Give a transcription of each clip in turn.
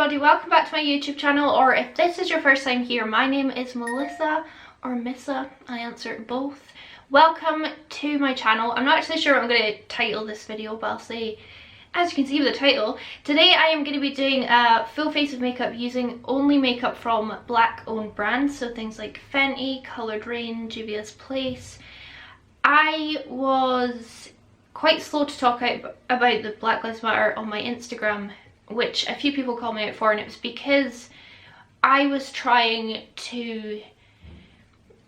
everybody, welcome back to my YouTube channel, or if this is your first time here, my name is Melissa, or Missa, I answer both. Welcome to my channel. I'm not actually sure what I'm going to title this video, but I'll say, as you can see with the title, today I am going to be doing a full face of makeup using only makeup from black owned brands, so things like Fenty, Coloured Rain, Juvia's Place. I was quite slow to talk about the Black Lives Matter on my Instagram, which a few people called me out for, and it was because I was trying to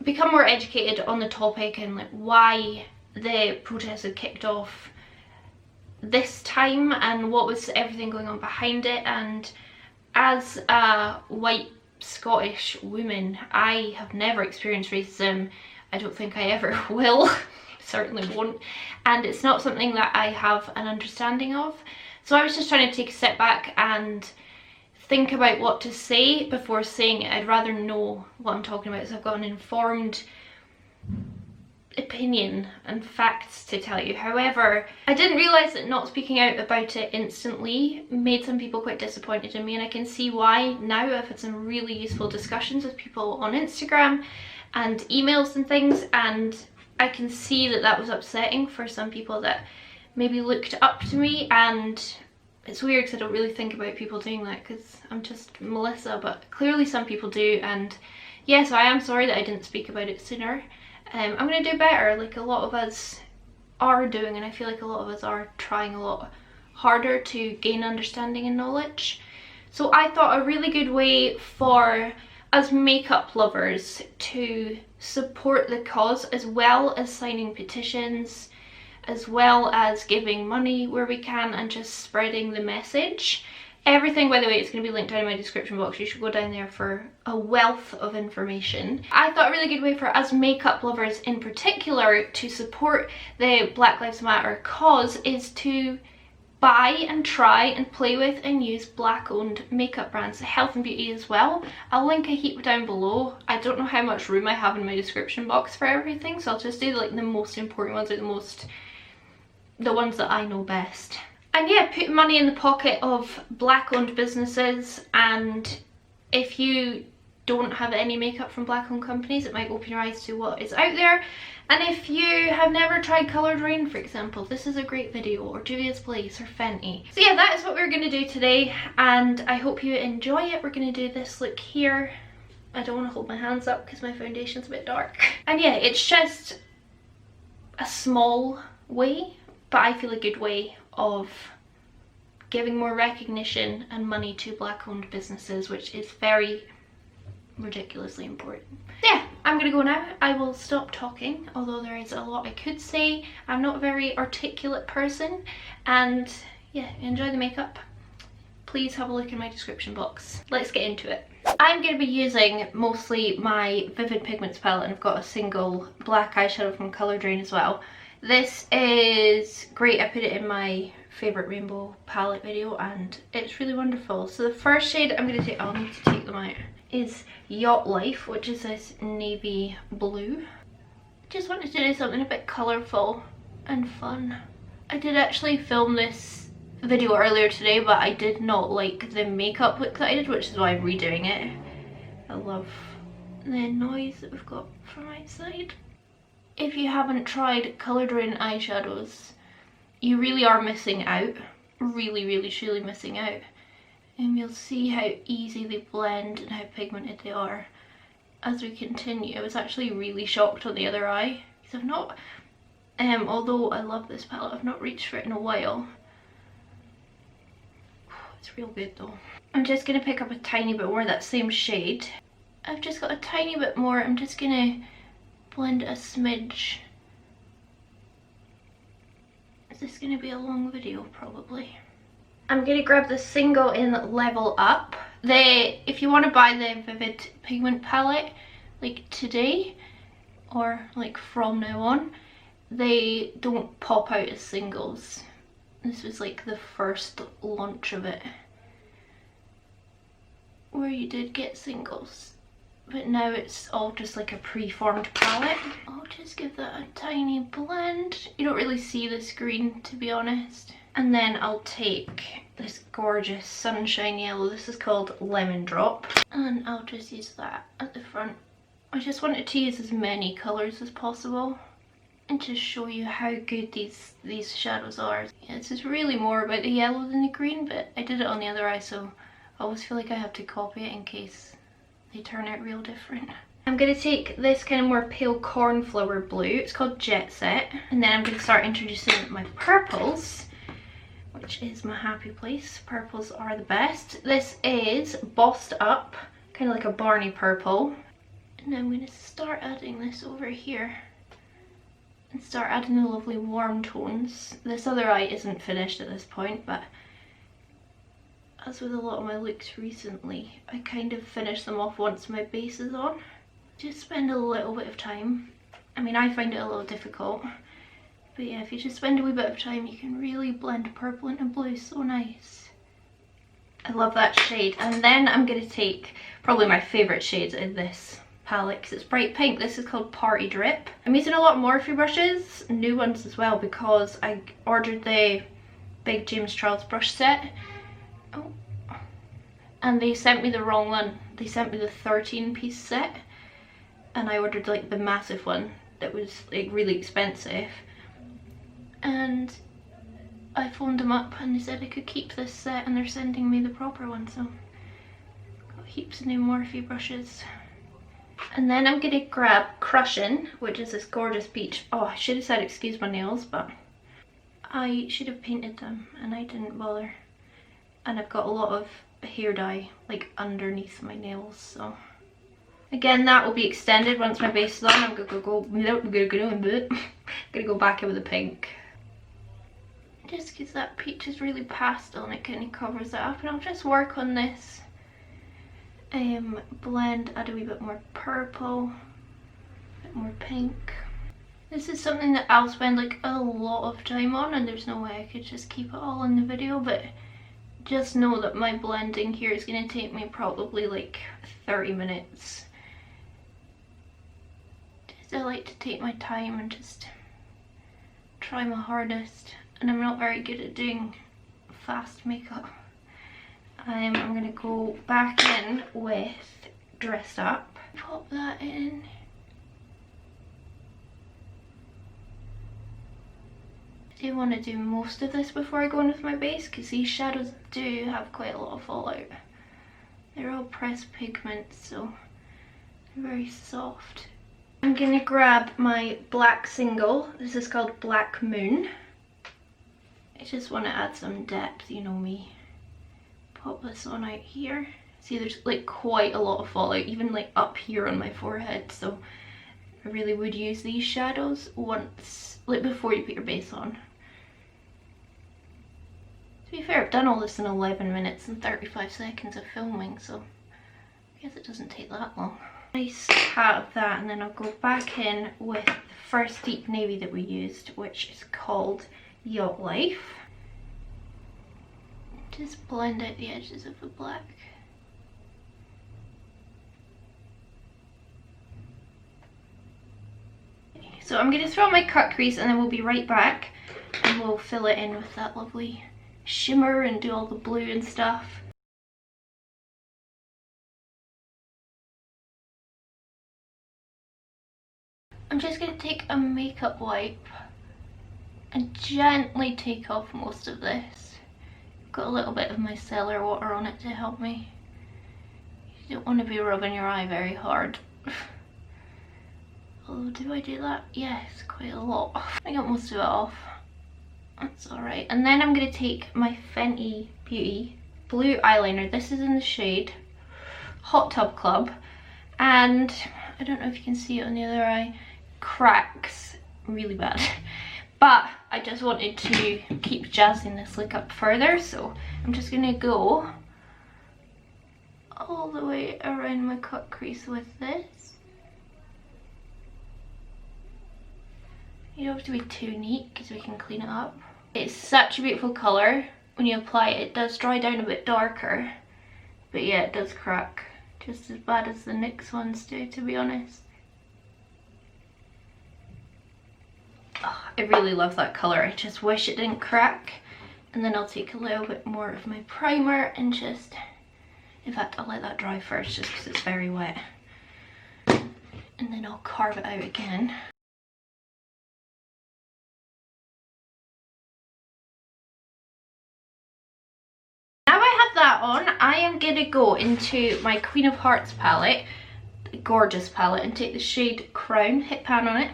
become more educated on the topic and like why the protests had kicked off this time and what was everything going on behind it. And as a white Scottish woman, I have never experienced racism. I don't think I ever will. Certainly won't, and it's not something that I have an understanding of. So I was just trying to take a step back and think about what to say before saying it. I'd rather know what I'm talking about, so I've got an informed opinion and facts to tell you. However, I didn't realise that not speaking out about it instantly made some people quite disappointed in me, and I can see why now. I've had some really useful discussions with people on Instagram and emails and things, and I can see that that was upsetting for some people that maybe looked up to me. And it's weird because I don't really think about people doing that because I'm just Melissa, but clearly some people do. And yeah, so I am sorry that I didn't speak about it sooner. I'm going to do better, like a lot of us are doing, and I feel like a lot of us are trying a lot harder to gain understanding and knowledge. So I thought a really good way for us makeup lovers to support the cause, as well as signing petitions, as well as giving money where we can and just spreading the message. Everything, by the way, is going to be linked down in my description box. You should go down there for a wealth of information. I thought a really good way for us makeup lovers in particular to support the Black Lives Matter cause is to buy and try and play with and use black owned makeup brands, health and beauty as well. I'll link a heap down below. I don't know how much room I have in my description box for everything, so I'll just do like the most important ones, or the ones that I know best. And yeah, put money in the pocket of black owned businesses, and if you don't have any makeup from black owned companies, it might open your eyes to what is out there. And if you have never tried Coloured Rain, for example, this is a great video, or Juvia's Place, or Fenty. So yeah, that is what we're going to do today, and I hope you enjoy it. We're going to do this look here. I don't want to hold my hands up because my foundation's a bit dark. And yeah, it's just a small way, but I feel a good way of giving more recognition and money to black owned businesses, which is very ridiculously important. Yeah, I'm gonna go now. I will stop talking, although there is a lot I could say. I'm not a very articulate person, and yeah, enjoy the makeup. Please have a look in my description box. Let's get into it. I'm going to be using mostly my Vivid Pigments palette, and I've got a single black eyeshadow from Coloured Rain as well. This is great. I put it in my favourite rainbow palette video and it's really wonderful. So the first shade I'm going to take, I'll need to take them out, is Yacht Life, which is this navy blue. Just wanted to do something a bit colourful and fun. I did actually film this video earlier today, but I did not like the makeup look that I did, which is why I'm redoing it. I love the noise that we've got from outside. If you haven't tried Coloured Rain eyeshadows, you really are missing out. Really truly missing out. And you'll see how easy they blend and how pigmented they are as we continue. I was actually really shocked on the other eye, because I've not, although I love this palette, I've not reached for it in a while. It's real good though. I'm just going to pick up a tiny bit more of that same shade. I've just got a tiny bit more. I'm just going to blend a smidge. Is this going to be a long video? Probably. I'm going to grab the single in Level Up. If you want to buy the Vivid Pigment palette like today, or like from now on, they don't pop out as singles. This was like the first launch of it, where you did get singles. But now it's all just like a pre-formed palette. I'll just give that a tiny blend. You don't really see the screen, to be honest. And then I'll take this gorgeous sunshine yellow. This is called Lemon Drop, and I'll just use that at the front. I just wanted to use as many colours as possible and just show you how good these shadows are. Yeah, this is really more about the yellow than the green, but I did it on the other eye, so I always feel like I have to copy it in case they turn out real different. I'm going to take this kind of more pale cornflower blue, it's called Jet Set, and then I'm going to start introducing my purples, which is my happy place. Purples are the best. This is Bossed Up, kind of like a Barney purple. And I'm going to start adding this over here and start adding the lovely warm tones. This other eye isn't finished at this point, but as with a lot of my looks recently, I kind of finish them off once my base is on. Just spend a little bit of time. I mean, I find it a little difficult, but yeah, if you just spend a wee bit of time, you can really blend purple into blue so nice. I love that shade. And then I'm going to take probably my favourite shade in this palette because it's bright pink. This is called Party Drip. I'm using a lot of Morphe brushes, new ones as well, because I ordered the big James Charles brush set. Oh. And they sent me the wrong one. They sent me the 13-piece set, and I ordered like the massive one that was like really expensive, and I phoned them up and they said I could keep this set and they're sending me the proper one, so got heaps of new Morphe brushes. And then I'm going to grab Crushin', which is this gorgeous peach. Oh, I should have said excuse my nails, but I should have painted them and I didn't bother. And I've got a lot of hair dye like underneath my nails, so again that will be extended once my base is on. I'm gonna go back in with the pink, just because that peach is really pastel and it kind of covers it up. And I'll just work on this blend, add a wee bit more purple, a bit more pink. This is something that I'll spend like a lot of time on, and there's no way I could just keep it all in the video, but just know that my blending here is going to take me probably like 30 minutes. Just I like to take my time and just try my hardest, and I'm not very good at doing fast makeup. I'm going to go back in with Dressed Up, pop that in. I do want to do most of this before I go in with my base, because these shadows do have quite a lot of fallout. They're all pressed pigments, so they're very soft. I'm going to grab my black single. This is called Black Moon. I just want to add some depth, you know me. Pop this on out here. See, there's like quite a lot of fallout, even like up here on my forehead, so I really would use these shadows once, like before you put your base on. To be fair, I've done all this in 11 minutes and 35 seconds of filming, so I guess it doesn't take that long. Nice hat of that, and then I'll go back in with the first deep navy that we used, which is called Yacht Life. Just blend out the edges of the black. So I'm going to throw my cut crease and then we'll be right back and we'll fill it in with that lovely shimmer and do all the blue and stuff. I'm just going to take a makeup wipe and gently take off most of this. Got a little bit of micellar water on it to help me. You don't want to be rubbing your eye very hard. Although, do I do that? Yes, quite a lot. I got most of it off. That's alright. And then I'm going to take my Fenty Beauty blue eyeliner. This is in the shade Hot Tub Club. And I don't know if you can see it on the other eye. Cracks really bad. But I just wanted to keep jazzing this look up further, so I'm just going to go all the way around my cut crease with this. You don't have to be too neat because we can clean it up. It's such a beautiful colour. When you apply it, it does dry down a bit darker, but yeah, it does crack just as bad as the NYX ones do, to be honest. Oh, I really love that colour. I just wish it didn't crack. And then I'll take a little bit more of my primer and just, in fact I'll let that dry first just because it's very wet. And then I'll carve it out again. Now I have that on, I am going to go into my Queen of Hearts palette, the gorgeous palette, and take the shade Crown, hit pan on it.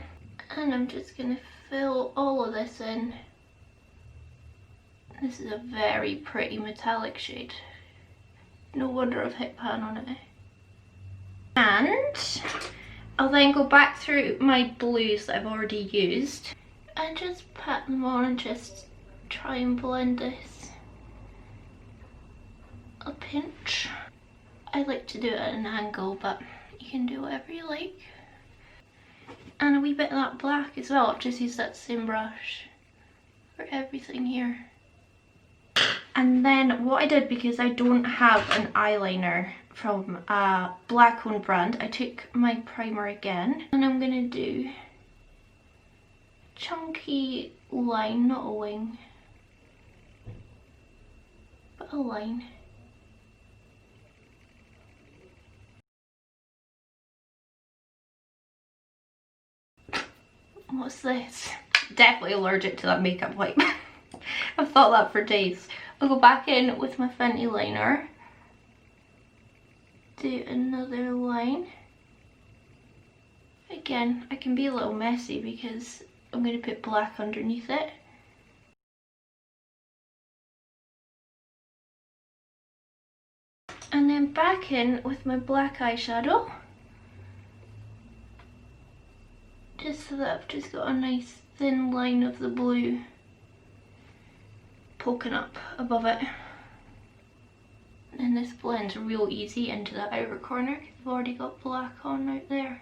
And I'm just going to fill all of this in. This is a very pretty metallic shade. No wonder I've hit pan on it. And I'll then go back through my blues that I've already used and just pat them on and just try and blend this a pinch. I like to do it at an angle, but you can do whatever you like. And a wee bit of that black as well. I've just used that same brush for everything here. And then what I did, because I don't have an eyeliner from a black owned brand, I took my primer again and I'm gonna do chunky line, not a wing, but a line. What's this? Definitely allergic to that makeup wipe. I've thought that for days. I'll go back in with my Fenty liner, do another line. Again, I can be a little messy because I'm going to put black underneath it. And then back in with my black eyeshadow, just so that I've just got a nice thin line of the blue poking up above it. And this blends real easy into the outer corner. I've already got black on out there.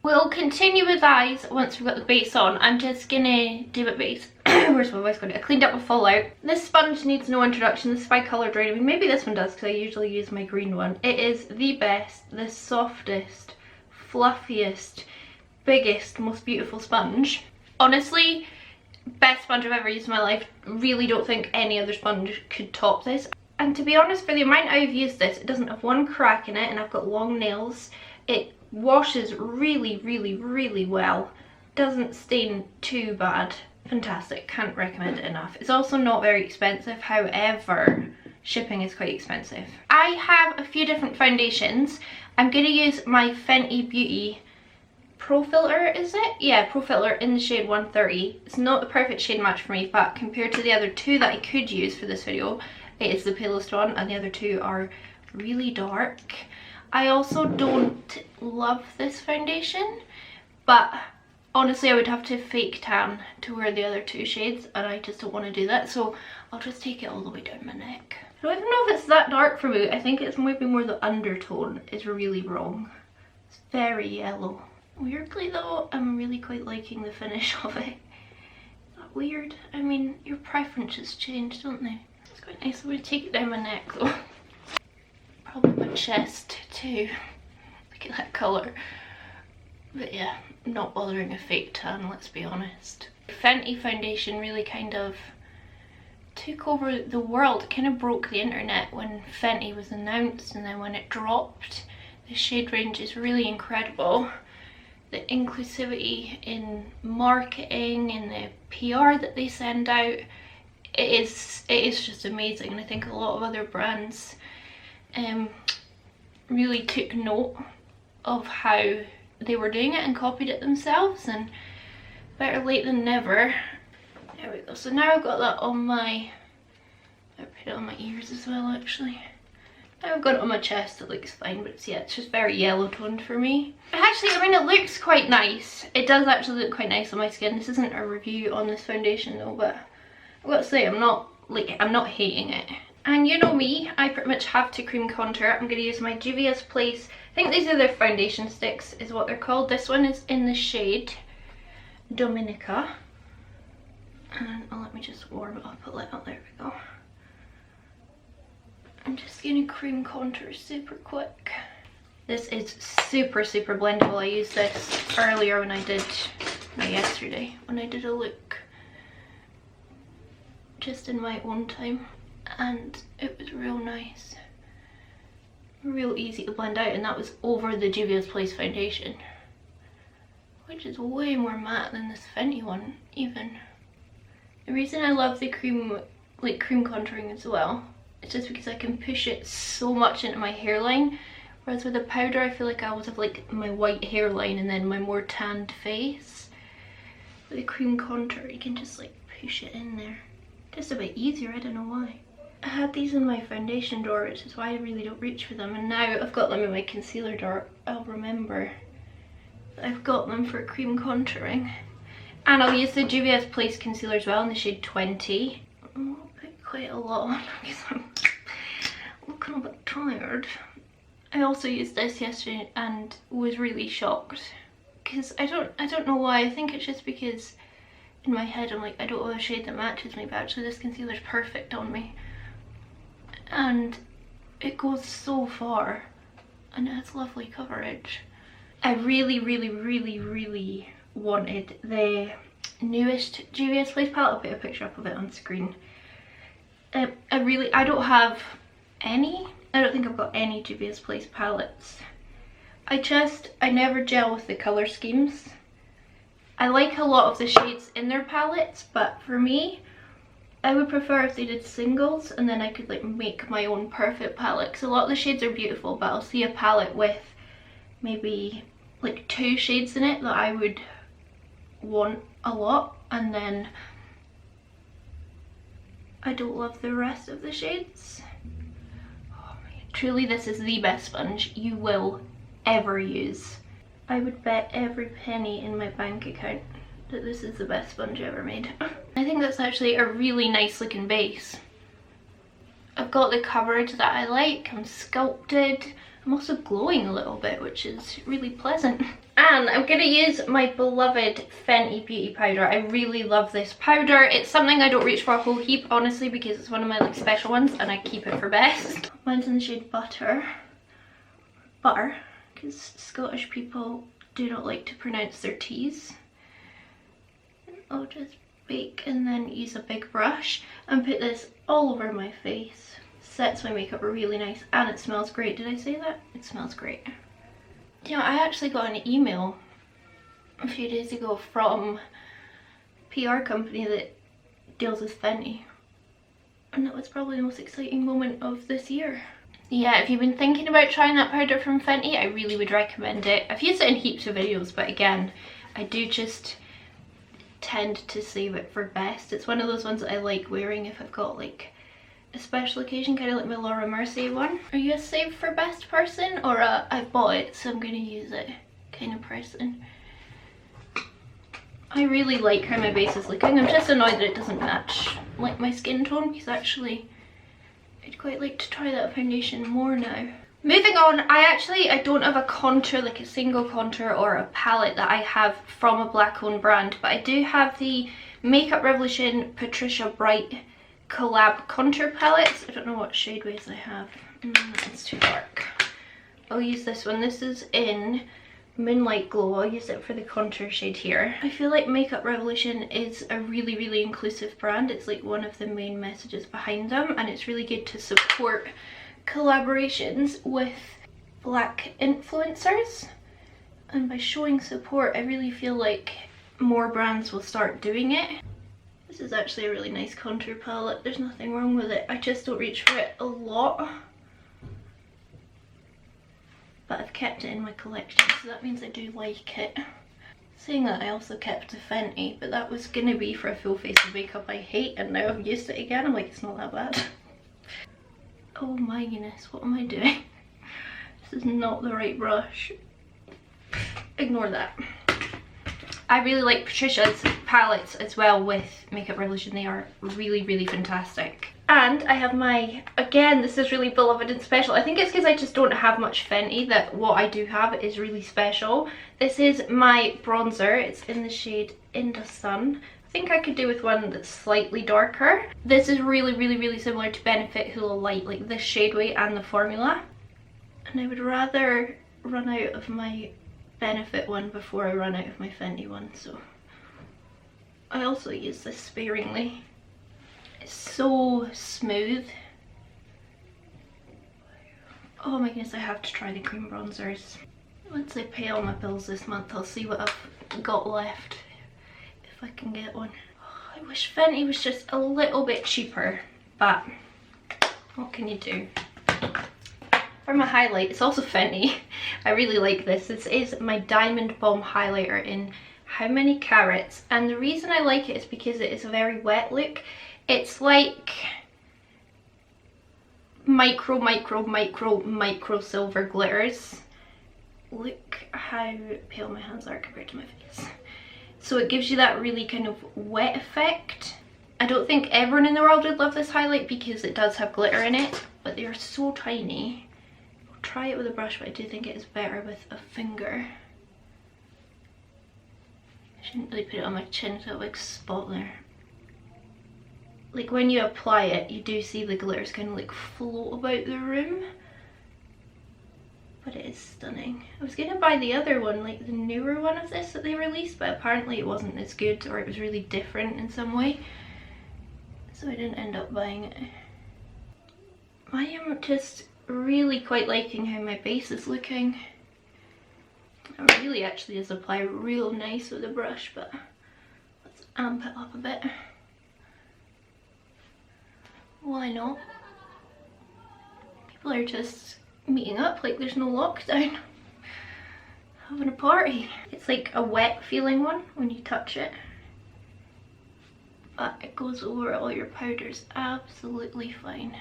We'll continue with eyes once we've got the base on. I'm just gonna do my base. Where's my voice going? I cleaned up a Fallout. This sponge needs no introduction. This is by Colour Drain. I mean, maybe this one does because I usually use my green one. It is the best, the softest, fluffiest, biggest, most beautiful sponge. Honestly, best sponge I've ever used in my life. Really don't think any other sponge could top this. And to be honest, for the amount I've used this, it doesn't have one crack in it, and I've got long nails. It washes really, really, really well. Doesn't stain too bad. Fantastic, can't recommend it enough. It's also not very expensive, however, shipping is quite expensive. I have a few different foundations. I'm going to use my Fenty Beauty Pro Filter, is it? Yeah, Pro Filter in the shade 130. It's not the perfect shade match for me, but compared to the other two that I could use for this video, it is the palest one, and the other two are really dark. I also don't love this foundation, but honestly I would have to fake tan to wear the other two shades, and I just don't want to do that, so I'll just take it all the way down my neck. I don't even know if it's that dark for me. I think it's maybe more the undertone is really wrong. It's very yellow. Weirdly though, I'm really quite liking the finish of it. Not weird? I mean, your preferences change, don't they? It's quite nice. I'm going to take it down my neck though. Probably my chest too. Look at that colour. But yeah, I'm not bothering a fake tan, let's be honest. Fenty foundation really kind of took over the world. It kind of broke the internet when Fenty was announced, and then when it dropped, the shade range is really incredible. The inclusivity in marketing and the PR that they send out, it is just amazing. And I think a lot of other brands really took note of how they were doing it and copied it themselves, and better late than never. There we go. So now I've got that on my, I put it on my ears as well actually. Now I've got it on my chest, it looks fine, but yeah, it's just very yellow toned for me. Actually, I mean, it looks quite nice. It does actually look quite nice on my skin. This isn't a review on this foundation though, but I've got to say, I'm not hating it. And you know me, I pretty much have to cream contour. I'm going to use my Juvia's Place. I think these are their foundation sticks is what they're called. This one is in the shade Dominica. And let me just warm it up a little. There we go. I'm just going to cream contour super quick. This is super, super blendable. I used this earlier when I did, no, yesterday, when I did a look just in my own time, and it was real nice. Real easy to blend out, and that was over the Juvia's Place foundation, which is way more matte than this Fenty one even. The reason I love the cream, like cream contouring as well, is just because I can push it so much into my hairline, whereas with the powder I feel like I always have like my white hairline and then my more tanned face. With the cream contour you can just like push it in there. Just a bit easier, I don't know why. I had these in my foundation drawer, which is why I really don't reach for them, and now I've got them in my concealer drawer. I'll remember that I've got them for cream contouring. And I'll use the Juvia's Place concealer as well in the shade 20. I'll put quite a lot on because I'm looking a bit tired. I also used this yesterday and was really shocked because I don't know why. I think it's just because in my head I'm like, I don't have a shade that matches me, but actually this concealer is perfect on me. And it goes so far and it has lovely coverage. I really wanted the newest Juvia's Place palette. I'll put a picture up of it on screen. I don't have any. I don't think I've got any Juvia's Place palettes. I never gel with the colour schemes. I like a lot of the shades in their palettes, but for me, I would prefer if they did singles and then I could like make my own perfect palette, because a lot of the shades are beautiful, but I'll see a palette with maybe like 2 shades in it that I would want a lot, and then I don't love the rest of the shades. Oh man, truly this is the best sponge you will ever use. I would bet every penny in my bank account that this is the best sponge ever made. I think that's actually a really nice looking base. I've got the coverage that I like, I'm sculpted, I'm also glowing a little bit, which is really pleasant. And I'm going to use my beloved Fenty Beauty Powder. I really love this powder. It's something I don't reach for a whole heap, honestly, because it's one of my like special ones and I keep it for best. Mine's in the shade Butter. Butter, because Scottish people do not like to pronounce their T's. I'll just bake and then use a big brush and put this all over my face. Sets my makeup really nice and it smells great. Did I say that? It smells great. You know, I actually got an email a few days ago from a PR company that deals with Fenty, and that was probably the most exciting moment of this year. Yeah, if you've been thinking about trying that powder from Fenty, I really would recommend it. I've used it in heaps of videos, but again, I do just tend to save it for best. It's one of those ones that I like wearing if I've got like a special occasion, kind of like my Laura Mercier one. Are you a save for best person or a I've bought it so I'm going to use it kind of person? I really like how my base is looking. I'm just annoyed that it doesn't match like my skin tone, because actually I'd quite like to try that foundation more now. Moving on, I don't have a contour, like a single contour or a palette that I have from a black owned brand, but I do have the Makeup Revolution Patricia Bright collab contour palettes. I don't know what shade ways I have. It's too dark. I'll use this one. This is in Moonlight Glow. I'll use it for the contour shade here. I feel like Makeup Revolution is a really inclusive brand. It's like one of the main messages behind them, and it's really good to support collaborations with black influencers, and by showing support I really feel like more brands will start doing it. This is actually a really nice contour palette. There's nothing wrong with it. I just don't reach for it a lot, but I've kept it in my collection, so that means I do like it. Saying that, I also kept the Fenty, but that was gonna be for a full face of makeup I hate, and now I've used it again. I'm like, it's not that bad. Oh my goodness, what am I doing? This is not the right brush. Ignore that. I really like Patricia's palettes as well with Makeup Revolution. They are really fantastic. And I have my, again, this is really beloved and special. I think it's because I just don't have much Fenty that what I do have is really special. This is my bronzer. It's in the shade In the Sun. I think I could do with one that's slightly darker. This is really similar to Benefit Hoola Light, like this shade weight and the formula. And I would rather run out of my Benefit one before I run out of my Fenty one, so I also use this sparingly. It's so smooth. Oh my goodness, I have to try the cream bronzers. Once I pay all my bills this month, I'll see what I've got left, if I can get one. I wish Fenty was just a little bit cheaper, but what can you do? For my highlight, it's also Fenty. I really like this. This is my Diamond Bomb highlighter in How Many Carats, and the reason I like it is because it is a very wet look. It's like micro silver glitters. Look how pale my hands are compared to my face. So it gives you that really kind of wet effect. I don't think everyone in the world would love this highlight because it does have glitter in it, but they are so tiny. I'll try it with a brush, but I do think it is better with a finger. I shouldn't really put it on my chin, it's got a big spot there. Like when you apply it, you do see the glitters kind of like float about the room. But it is stunning. I was gonna buy the other one, like the newer one of this that they released, but apparently it wasn't as good, or it was really different in some way. So I didn't end up buying it. I am just really quite liking how my base is looking. I really actually just apply real nice with a brush, but let's amp it up a bit. Why not? People are just meeting up like there's no lockdown. Having a party. It's like a wet feeling one when you touch it, but it goes over all your powders absolutely fine.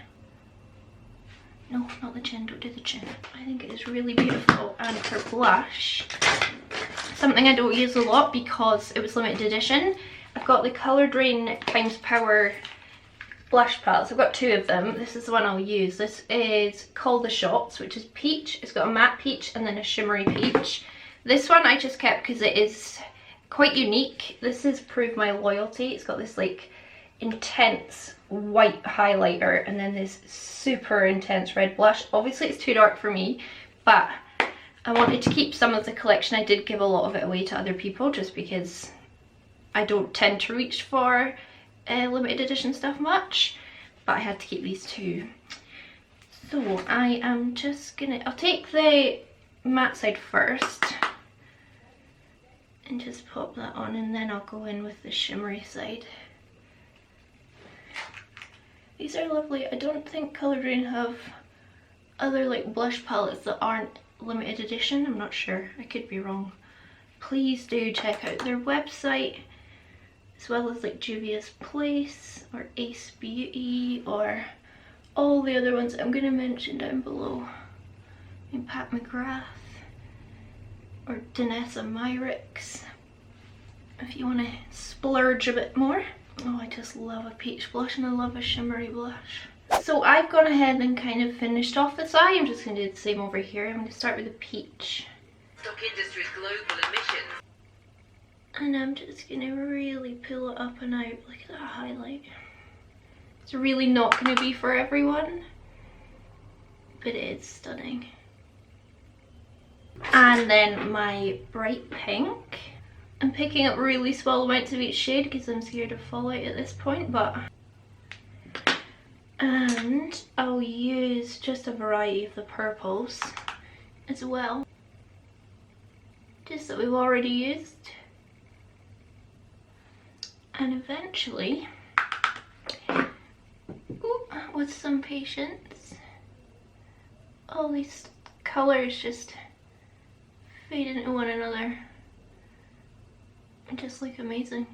No, not the chin, don't do the chin. I think it is really beautiful. And for blush, something I don't use a lot because it was limited edition, I've got the Colour Drain Times Power blush palettes. I've got two of them. This is the one I'll use. This is called the Shots, which is peach. It's got a matte peach and then a shimmery peach. This one I just kept because it is quite unique. This is Prove My Loyalty. It's got this like intense white highlighter and then this super intense red blush. Obviously it's too dark for me, but I wanted to keep some of the collection. I did give a lot of it away to other people just because I don't tend to reach for limited edition stuff much, but I had to keep these two. So I am just gonna, I'll take the matte side first and just pop that on, and then I'll go in with the shimmery side. These are lovely. I don't think Colour Drain have other like blush palettes that aren't limited edition. I'm not sure, I could be wrong. Please do check out their website, as well as like Juvia's Place or Ace Beauty or all the other ones I'm going to mention down below. And Pat McGrath or Danessa Myricks if you want to splurge a bit more. Oh, I just love a peach blush and I love a shimmery blush. So I've gone ahead and kind of finished off this eye. I'm just going to do the same over here. I'm going to start with the peach. Stock Industries global emissions. And I'm just going to really pull it up and out. Look at that highlight. It's really not going to be for everyone, but it is stunning. And then my bright pink. I'm picking up really small amounts of each shade because I'm scared of fallout at this point, but... And I'll use just a variety of the purples as well. Just that we've already used. And eventually, with some patience, all these colours just fade into one another and just look amazing.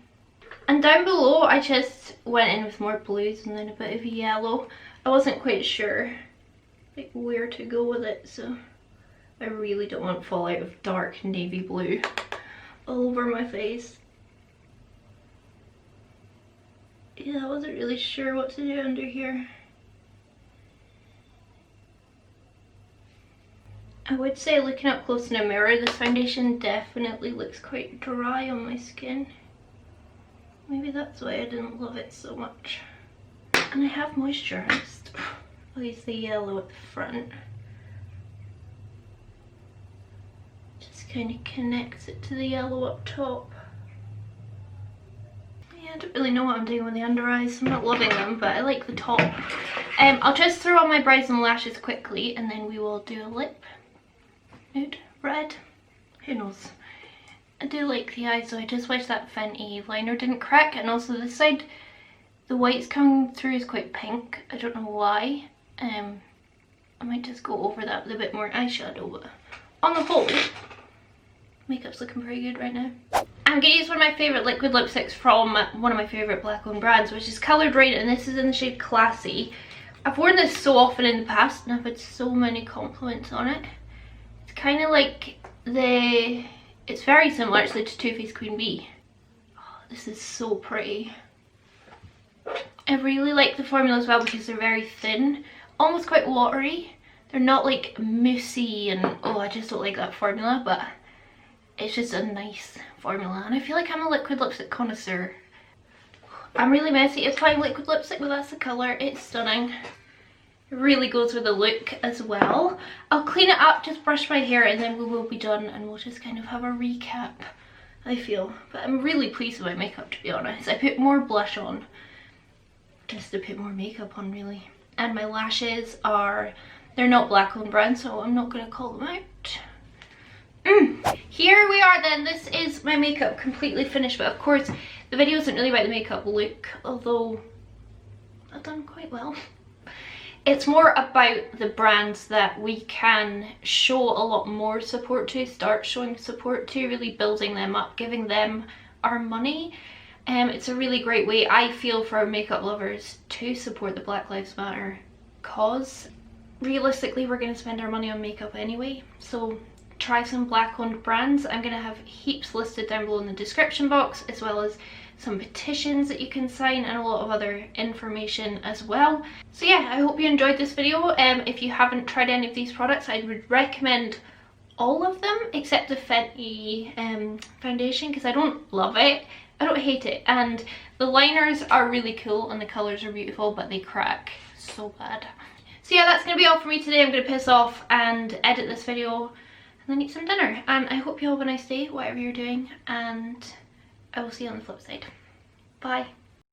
And down below I just went in with more blues and then a bit of yellow. I wasn't quite sure like where to go with it, so I really don't want fallout of dark navy blue all over my face. Yeah, I wasn't really sure what to do under here. I would say looking up close in a mirror, this foundation definitely looks quite dry on my skin. Maybe that's why I didn't love it so much. And I have moisturised. I'll use the yellow at the front. Just kind of connects it to the yellow up top. Yeah, I don't don't really know what I'm doing with the under eyes. I'm not loving them, but I like the top. I'll just throw on my brows and lashes quickly, and then we will do a lip. Nude, red, who knows. I do like the eyes, so I just wish that Fenty liner didn't crack. And also this side, the white's coming through is quite pink. I don't know why. I might just go over that with a bit more eyeshadow, but on the whole, makeup's looking pretty good right now. I'm going to use one of my favourite liquid lipsticks from one of my favourite black owned brands, which is Coloured Rain, and this is in the shade Classy. I've worn this so often in the past and I've had so many compliments on it. It's kind of like it's very similar actually to Too Faced Queen Bee. Oh, this is so pretty. I really like the formula as well because they're very thin, almost quite watery. They're not like moussey and oh, I just don't like that formula, but it's just a nice formula. And I feel like I'm a liquid lipstick connoisseur. I'm really messy at applying liquid lipstick, but that's the colour. It's stunning. It really goes with the look as well. I'll clean it up, just brush my hair, and then we will be done and we'll just kind of have a recap, I feel. But I'm really pleased with my makeup, to be honest. I put more blush on just to put more makeup on, really. And my lashes they're not black owned brand, so I'm not going to call them out. Here we are then. This is my makeup completely finished, but of course the video isn't really about the makeup look, although I've done quite well. It's more about the brands that we can show a lot more support to, start showing support to, really building them up, giving them our money. It's a really great way, I feel, for makeup lovers to support the Black Lives Matter cause. Realistically, we're going to spend our money on makeup anyway, so try some black owned brands. I'm going to have heaps listed down below in the description box, as well as some petitions that you can sign and a lot of other information as well. So yeah, I hope you enjoyed this video. If you haven't tried any of these products, I would recommend all of them except the Fenty foundation, because I don't love it. I don't hate it, and the liners are really cool and the colours are beautiful, but they crack so bad. So yeah, that's going to be all for me today. I'm going to piss off and edit this video and then eat some dinner, and I hope you all have a nice day, whatever you're doing, and I will see you on the flip side. Bye.